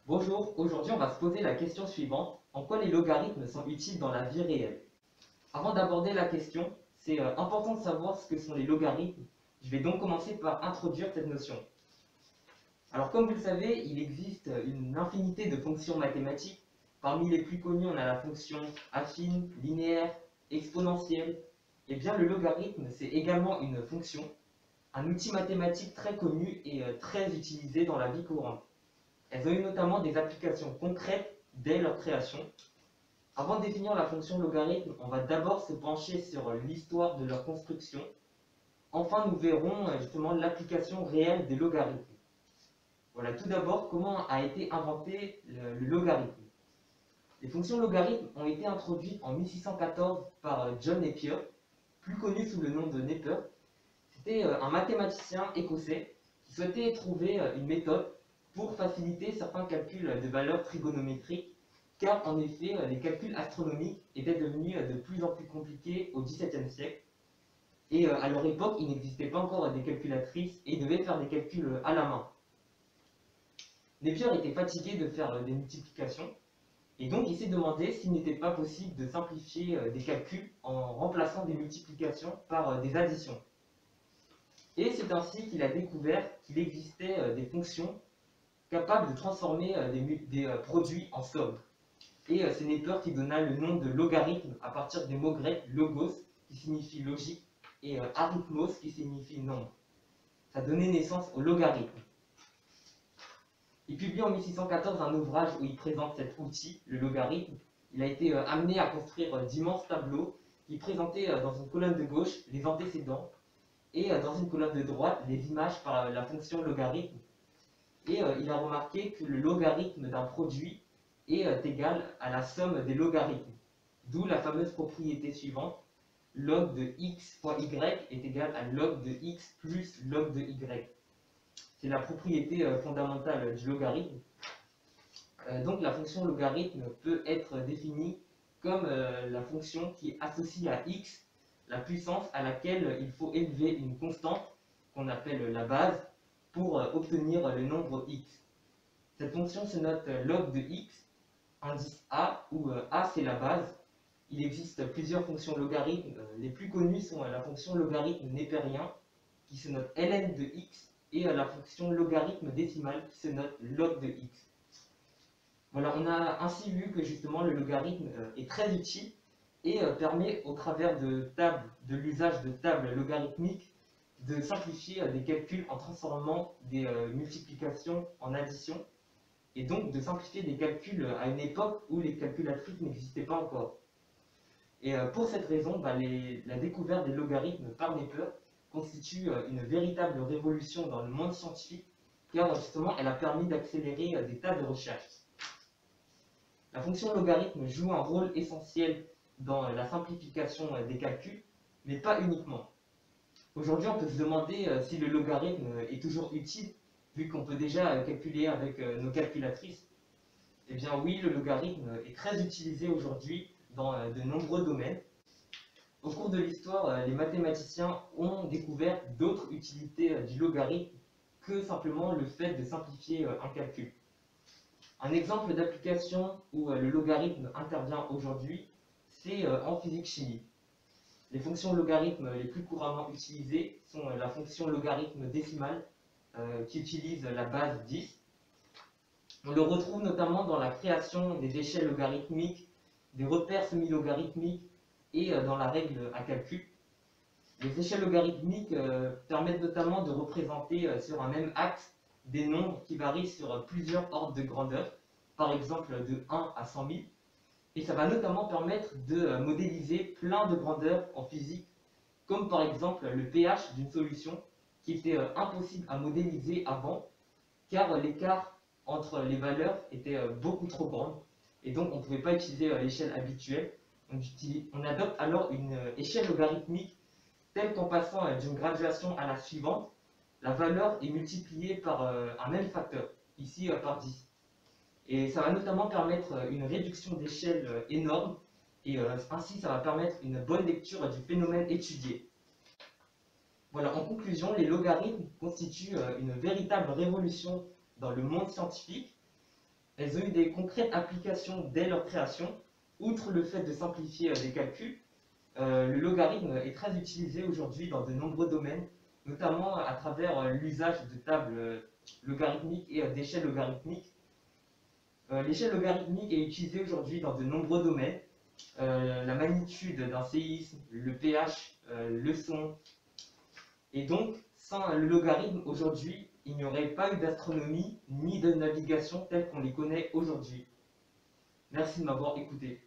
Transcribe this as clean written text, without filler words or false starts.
Bonjour, aujourd'hui on va se poser la question suivante. En quoi les logarithmes sont utiles dans la vie réelle? Avant d'aborder la question, c'est important de savoir ce que sont les logarithmes. Je vais donc commencer par introduire cette notion. Alors comme vous le savez, il existe une infinité de fonctions mathématiques. Parmi les plus connues, on a la fonction affine, linéaire, exponentielle. Et bien le logarithme, c'est également une fonction, un outil mathématique très connu et très utilisé dans la vie courante. Elles ont eu notamment des applications concrètes dès leur création. Avant de définir la fonction logarithme, on va d'abord se pencher sur l'histoire de leur construction. Enfin, nous verrons justement l'application réelle des logarithmes. Voilà, tout d'abord, comment a été inventé le logarithme. Les fonctions logarithmes ont été introduites en 1614 par John Napier, plus connu sous le nom de Napier. C'était un mathématicien écossais qui souhaitait trouver une méthode pour faciliter certains calculs de valeurs trigonométriques, car en effet, les calculs astronomiques étaient devenus de plus en plus compliqués au XVIIe siècle. Et à leur époque, il n'existait pas encore des calculatrices et ils devaient faire des calculs à la main. Napier était fatigué de faire des multiplications, et donc il s'est demandé s'il n'était pas possible de simplifier des calculs en remplaçant des multiplications par des additions. Et c'est ainsi qu'il a découvert qu'il existait des fonctions capables de transformer des produits en sommes. Et c'est Napier qui donna le nom de logarithme à partir des mots grecs logos, qui signifie logique, et arithmos, qui signifie nombre. Ça donnait naissance au logarithme. Il publie en 1614 un ouvrage où il présente cet outil, le logarithme. Il a été amené à construire d'immenses tableaux qui présentaient dans une colonne de gauche les antécédents et dans une colonne de droite les images par la fonction logarithme. Et il a remarqué que le logarithme d'un produit est égal à la somme des logarithmes, d'où la fameuse propriété suivante, log de x fois y est égal à log de x plus log de y. C'est la propriété fondamentale du logarithme. Donc la fonction logarithme peut être définie comme la fonction qui associe à x la puissance à laquelle il faut élever une constante qu'on appelle la base pour obtenir le nombre x. Cette fonction se note log de x, indice a, où a c'est la base. Il existe plusieurs fonctions logarithmes. Les plus connues sont la fonction logarithme népérien qui se note ln de x et la fonction logarithme décimal qui se note log de x. Voilà, on a ainsi vu que justement le logarithme est très utile et permet au travers de l'usage de tables logarithmiques de simplifier des calculs en transformant des multiplications en addition et donc de simplifier des calculs à une époque où les calculatrices n'existaient pas encore. Et pour cette raison, la découverte des logarithmes par Napier constitue une véritable révolution dans le monde scientifique car justement elle a permis d'accélérer des tas de recherches. La fonction logarithme joue un rôle essentiel dans la simplification des calculs, mais pas uniquement. Aujourd'hui, on peut se demander si le logarithme est toujours utile, vu qu'on peut déjà calculer avec nos calculatrices. Eh bien oui, le logarithme est très utilisé aujourd'hui dans de nombreux domaines. Au cours de l'histoire, les mathématiciens ont découvert d'autres utilités du logarithme que simplement le fait de simplifier un calcul. Un exemple d'application où le logarithme intervient aujourd'hui, c'est en physique-chimie. Les fonctions logarithmes les plus couramment utilisées sont la fonction logarithme décimal qui utilise la base 10. On le retrouve notamment dans la création des échelles logarithmiques, des repères semi-logarithmiques et dans la règle à calcul. Les échelles logarithmiques permettent notamment de représenter sur un même axe des nombres qui varient sur plusieurs ordres de grandeur, par exemple de 1 à 100 000. Et ça va notamment permettre de modéliser plein de grandeurs en physique, comme par exemple le pH d'une solution qui était impossible à modéliser avant, car l'écart entre les valeurs était beaucoup trop grand, et donc on ne pouvait pas utiliser l'échelle habituelle. On adopte alors une échelle logarithmique telle qu'en passant d'une graduation à la suivante, la valeur est multipliée par un même facteur, ici par 10. Et ça va notamment permettre une réduction d'échelle énorme, et ainsi ça va permettre une bonne lecture du phénomène étudié. Voilà, en conclusion, les logarithmes constituent une véritable révolution dans le monde scientifique. elles ont eu des concrètes applications dès leur création. Outre le fait de simplifier des calculs, le logarithme est très utilisé aujourd'hui dans de nombreux domaines, notamment à travers l'usage de tables logarithmiques et d'échelles logarithmiques. L'échelle logarithmique est utilisée aujourd'hui dans de nombreux domaines. La magnitude d'un séisme, le pH, le son. Et donc, sans le logarithme, aujourd'hui, il n'y aurait pas eu d'astronomie ni de navigation telles qu'on les connaît aujourd'hui. Merci de m'avoir écouté.